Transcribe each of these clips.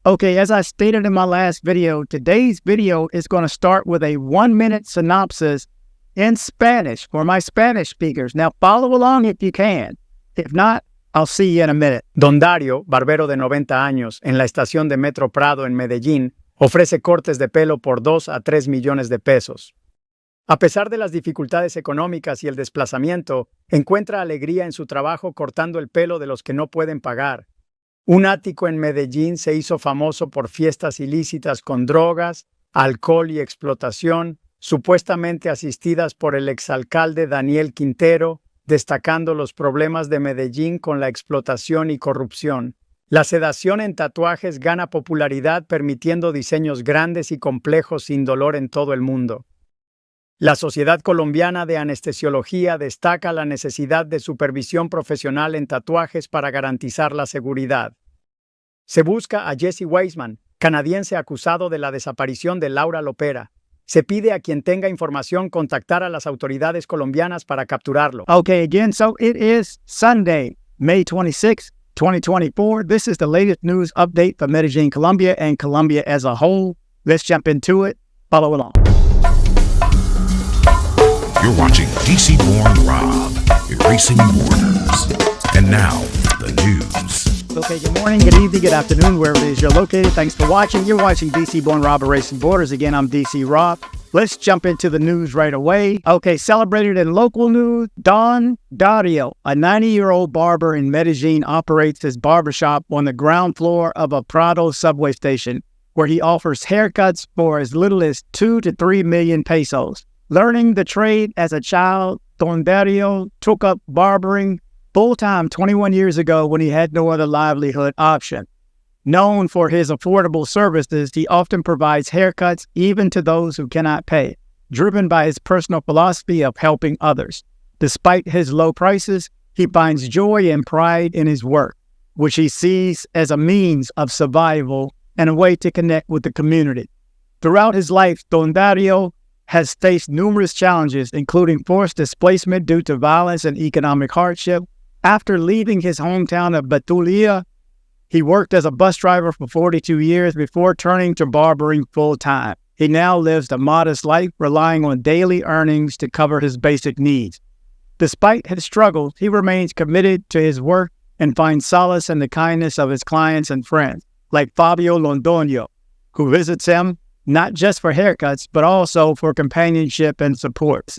Okay, as I stated in my last video, today's video is going to start with a 1-minute synopsis in Spanish for my Spanish speakers. Now, follow along if you can. If not, I'll see you in a minute. Don Darío, barbero de 90 años, en la estación de Metro Prado en Medellín, ofrece cortes de pelo por 2 a 3 millones de pesos. A pesar de las dificultades económicas y el desplazamiento, encuentra alegría en su trabajo cortando el pelo de los que no pueden pagar. Un ático en Medellín se hizo famoso por fiestas ilícitas con drogas, alcohol y explotación, supuestamente asistidas por el exalcalde Daniel Quintero, destacando los problemas de Medellín con la explotación y corrupción. La sedación en tatuajes gana popularidad permitiendo diseños grandes y complejos sin dolor en todo el mundo. La Sociedad Colombiana de Anestesiología destaca la necesidad de supervisión profesional en tatuajes para garantizar la seguridad. Se busca a Jesse Wiseman, canadiense acusado de la desaparición de Laura Lopera. Se pide a quien tenga información contactar a las autoridades colombianas para capturarlo. Okay, again, so it is Sunday, May 26, 2024. This is the latest news update for Medellin Colombia and Colombia as a whole. Let's jump into it. Follow along. You're watching DC-born Rob, erasing borders. And now, the news. Okay, good morning, good evening, good afternoon, wherever it is you're located. Thanks for watching. You're watching DC-born Rob, erasing borders. Again, I'm DC Rob. Let's jump into the news right away. Okay, celebrated in local news, Don Darío, a 90-year-old barber in Medellin, operates his barbershop on the ground floor of a Prado subway station, where he offers haircuts for as little as 2 to 3 million pesos. Learning the trade as a child, Don Darío took up barbering full-time 21 years ago when he had no other livelihood option. Known for his affordable services, he often provides haircuts even to those who cannot pay, driven by his personal philosophy of helping others. Despite his low prices, he finds joy and pride in his work, which he sees as a means of survival and a way to connect with the community. Throughout his life, Don Darío has faced numerous challenges, including forced displacement due to violence and economic hardship. After leaving his hometown of Bogota, he worked as a bus driver for 42 years before turning to barbering full-time. He now lives a modest life, relying on daily earnings to cover his basic needs. Despite his struggles, he remains committed to his work and finds solace in the kindness of his clients and friends, like Fabio Londoño, who visits him not just for haircuts, but also for companionship and support.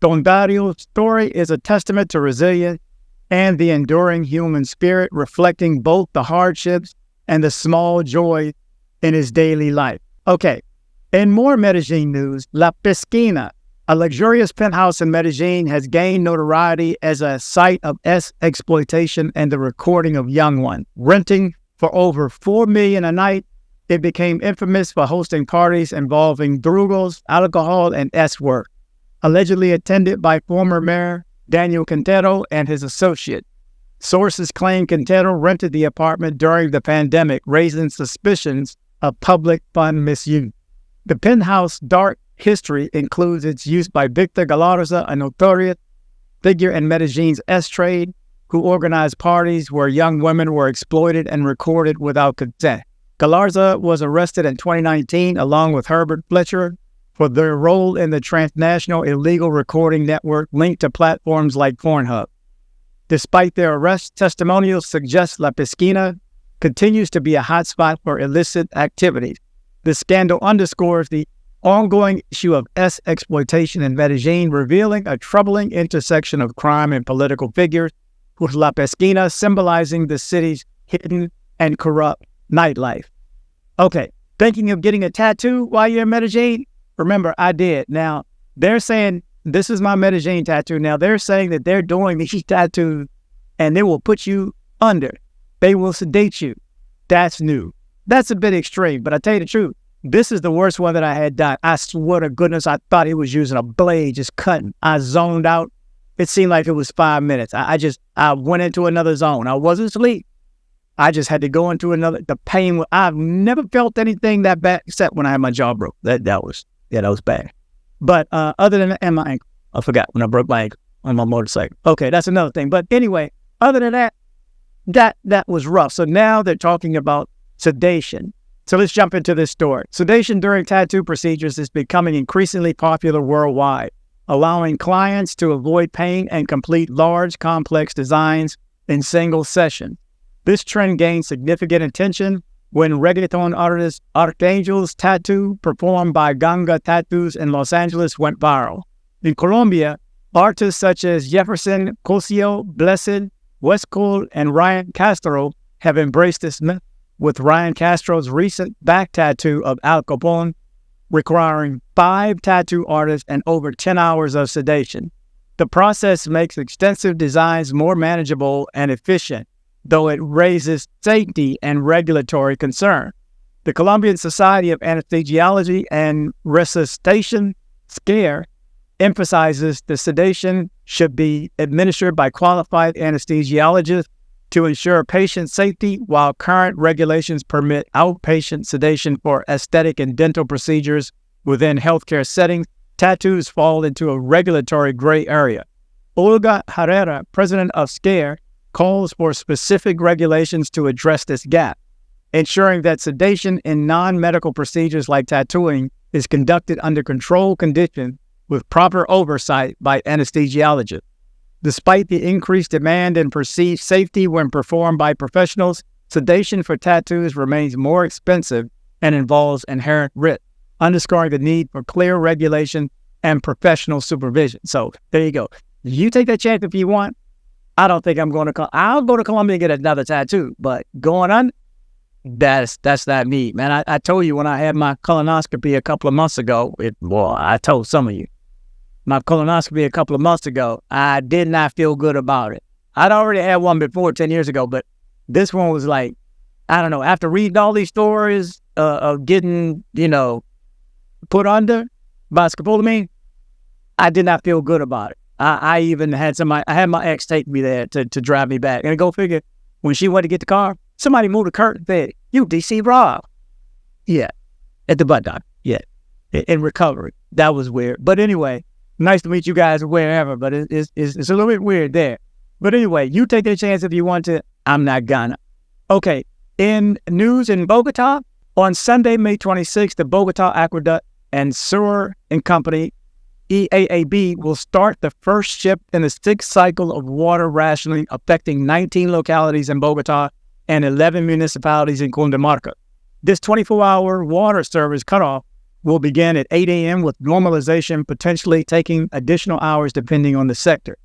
Don Darío's story is a testament to resilience and the enduring human spirit, reflecting both the hardships and the small joy in his daily life. Okay, in more Medellin news, La Piscina, a luxurious penthouse in Medellin, has gained notoriety as a site of exploitation and the recording of young ones. Renting for over $4 million a night, it became infamous for hosting parties involving drugos, alcohol, and S-work, allegedly attended by former mayor Daniel Quintero and his associate. Sources claim Quintero rented the apartment during the pandemic, raising suspicions of public fund misuse. The penthouse dark history includes its use by Victor Galarza, a notorious figure in Medellin's S-trade, who organized parties where young women were exploited and recorded without consent. Galarza was arrested in 2019 along with Herbert Fletcher for their role in the transnational illegal recording network linked to platforms like Pornhub. Despite their arrest, testimonials suggest La Piscina continues to be a hotspot for illicit activities. This scandal underscores the ongoing issue of exploitation in Medellin, revealing a troubling intersection of crime and political figures, with La Piscina symbolizing the city's hidden and corrupt nightlife. Okay, thinking of getting a tattoo while you're in Medellin? Remember, I did. Now, they're saying, this is my Medellin tattoo. Now, they're saying that they're doing these tattoos and they will put you under. They will sedate you. That's new. That's a bit extreme, but I tell you the truth, this is the worst one that I had done. I swear to goodness, I thought he was using a blade, just cutting. I zoned out. It seemed like it was 5 minutes. I went into another zone. I wasn't asleep. I just had to go into the pain. I've never felt anything that bad except when I had my jaw broke. That was bad. But other than that, and my ankle, I forgot when I broke my ankle on my motorcycle. Okay, that's another thing. But anyway, other than that, that was rough. So now they're talking about sedation. So let's jump into this story. Sedation during tattoo procedures is becoming increasingly popular worldwide, allowing clients to avoid pain and complete large, complex designs in single sessions. This trend gained significant attention when reggaeton artist Archangel's tattoo, performed by Ganga Tattoos in Los Angeles, went viral. In Colombia, artists such as Jefferson Cosio, Blessed, West Cole, and Ryan Castro have embraced this myth, with Ryan Castro's recent back tattoo of Al Capone requiring 5 tattoo artists and over 10 hours of sedation. The process makes extensive designs more manageable and efficient, though it raises safety and regulatory concern. The Colombian Society of Anesthesiology and Resuscitation, SCARE, emphasizes the sedation should be administered by qualified anesthesiologists to ensure patient safety, while current regulations permit outpatient sedation for aesthetic and dental procedures within healthcare settings. Tattoos fall into a regulatory gray area. Olga Herrera, president of SCARE, calls for specific regulations to address this gap, ensuring that sedation in non-medical procedures like tattooing is conducted under controlled conditions with proper oversight by anesthesiologists. Despite the increased demand and perceived safety when performed by professionals, sedation for tattoos remains more expensive and involves inherent risk, underscoring the need for clear regulation and professional supervision. So there you go. You take that chance if you want. I don't think I'm going to. I'll go to Colombia and get another tattoo, but going on, that's not me, man. I told you when I had my colonoscopy a couple of months ago. I told some of you. My colonoscopy a couple of months ago, I did not feel good about it. I'd already had one before 10 years ago, but this one was like, I don't know, after reading all these stories of getting, put under by scopolamine, I did not feel good about it. I even had I had my ex take me there to drive me back. And go figure, when she went to get the car, somebody moved the curtain and said, "You DC Rob." Yeah, at the butt doc. Yeah, in recovery. That was weird. But anyway, nice to meet you guys wherever, but it's a little bit weird there. But anyway, you take that chance if you want to. I'm not gonna. Okay, in news in Bogota, on Sunday, May 26th, the Bogota Aqueduct and Sewer and Company, EAAB, will start the first shift in the 6th cycle of water rationing affecting 19 localities in Bogota and 11 municipalities in Cundinamarca. This 24-hour water service cutoff will begin at 8 a.m. with normalization potentially taking additional hours depending on the sector.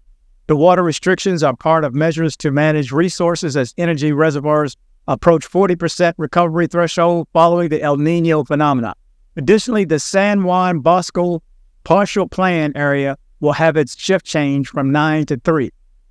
The water restrictions are part of measures to manage resources as energy reservoirs approach 40% recovery threshold following the El Nino phenomenon. Additionally, the San Juan Bosco partial plan area will have its shift change from 9 to 3.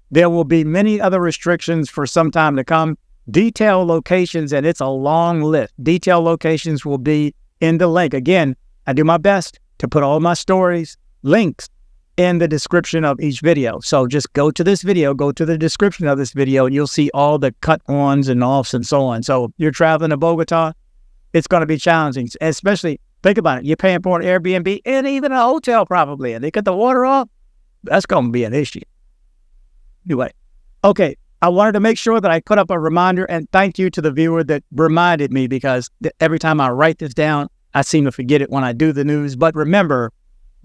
There will be many other restrictions for some time to come. Detailed locations, and it's a long list. Detailed locations will be in the link. Again, I do my best to put all my stories, links in the description of each video. So just go to this video, go to the description of this video, and you'll see all the cut-ons and offs and so on. So if you're traveling to Bogota, it's going to be challenging, especially, think about it, you're paying for an Airbnb and even a hotel probably, and they cut the water off. That's going to be an issue. Anyway, okay, I wanted to make sure that I put up a reminder, and thank you to the viewer that reminded me, because every time I write this down, I seem to forget it when I do the news. But remember,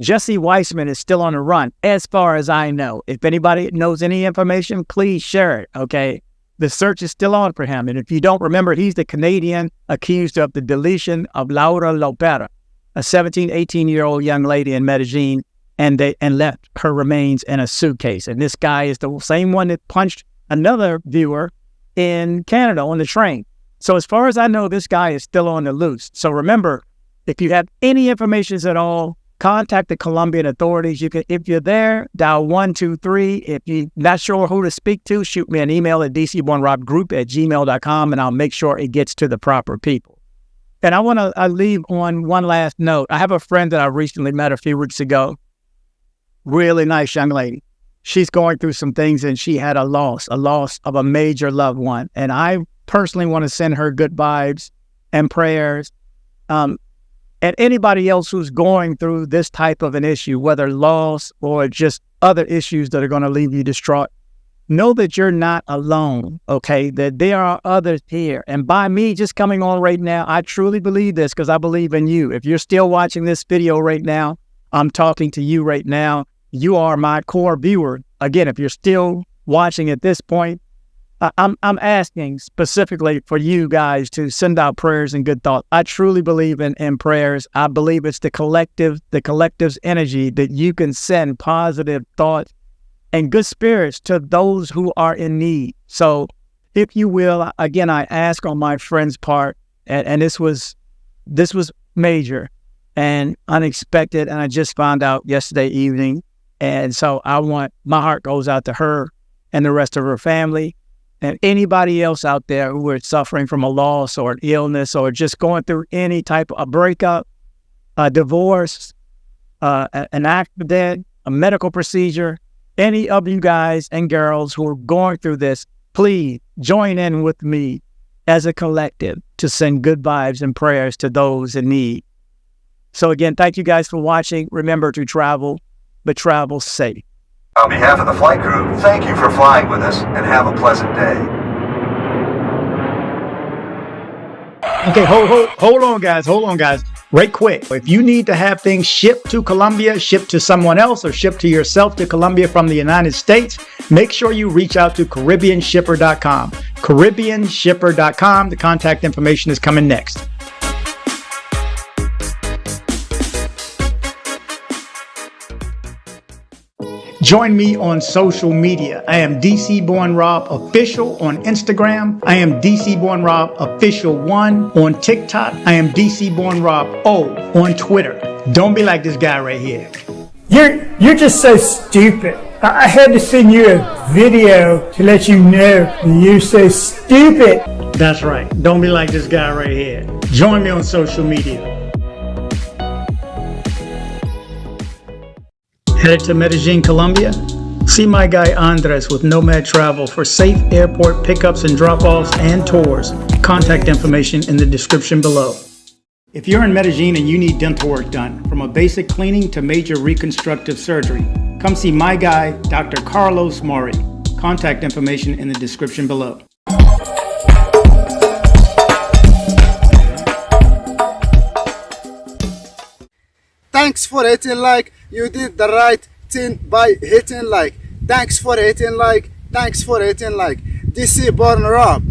Jesse Wiseman is still on the run, as far as I know. If anybody knows any information, please share it, okay? The search is still on for him. And if you don't remember, he's the Canadian accused of the deletion of Laura Lopera, a 17, 18-year-old young lady in Medellin, and left her remains in a suitcase. And this guy is the same one that punched another viewer in Canada on the train. So as far as I know, this guy is still on the loose. So remember, if you have any information at all, contact the Colombian authorities. You can, if you're there, dial 123. If you're not sure who to speak to, shoot me an email at dcbornrobgroup@gmail.com, and I'll make sure it gets to the proper people. And I want to leave on one last note. I have a friend that I recently met a few weeks ago. Really nice young lady. She's going through some things, and she had a loss of a major loved one. And I personally want to send her good vibes and prayers. And anybody else who's going through this type of an issue, whether loss or just other issues that are going to leave you distraught, know that you're not alone, okay? That there are others here. And by me just coming on right now, I truly believe this because I believe in you. If you're still watching this video right now, I'm talking to you right now. You are my core viewer. Again, if you're still watching at this point, I'm asking specifically for you guys to send out prayers and good thoughts. I truly believe in prayers. I believe it's the collective's energy that you can send positive thoughts and good spirits to those who are in need. So if you will, again, I ask on my friend's part, and this was major and unexpected, and I just found out yesterday evening. And so my heart goes out to her and the rest of her family and anybody else out there who are suffering from a loss or an illness or just going through any type of a breakup, a divorce, an accident, a medical procedure. Any of you guys and girls who are going through this, please join in with me as a collective to send good vibes and prayers to those in need. So again, thank you guys for watching. Remember to travel, but travel safe. On behalf of the flight crew, thank you for flying with us and have a pleasant day. Okay, hold on, guys. Right quick. If you need to have things shipped to Colombia, shipped to someone else, or shipped to yourself to Colombia from the United States, make sure you reach out to CaribbeanShipper.com. CaribbeanShipper.com. The contact information is coming next. Join me on social media. I am DC Born Rob Official on Instagram. I am DC Born Rob Official 1 on TikTok. I am DC Born Rob O on Twitter. Don't be like this guy right here. You're just so stupid. I had to send you a video to let you know that you're so stupid. That's right. Don't be like this guy right here. Join me on social media. Headed to Medellin, Colombia? See my guy Andres with Nomad Travel for safe airport pickups and drop-offs and tours. Contact information in the description below. If you're in Medellin and you need dental work done, from a basic cleaning to major reconstructive surgery, come see my guy, Dr. Carlos Mori. Contact information in the description below. Thanks for hitting like. You did the right thing by hitting like. Thanks for hitting like. Thanks for hitting like. DC Born Rob.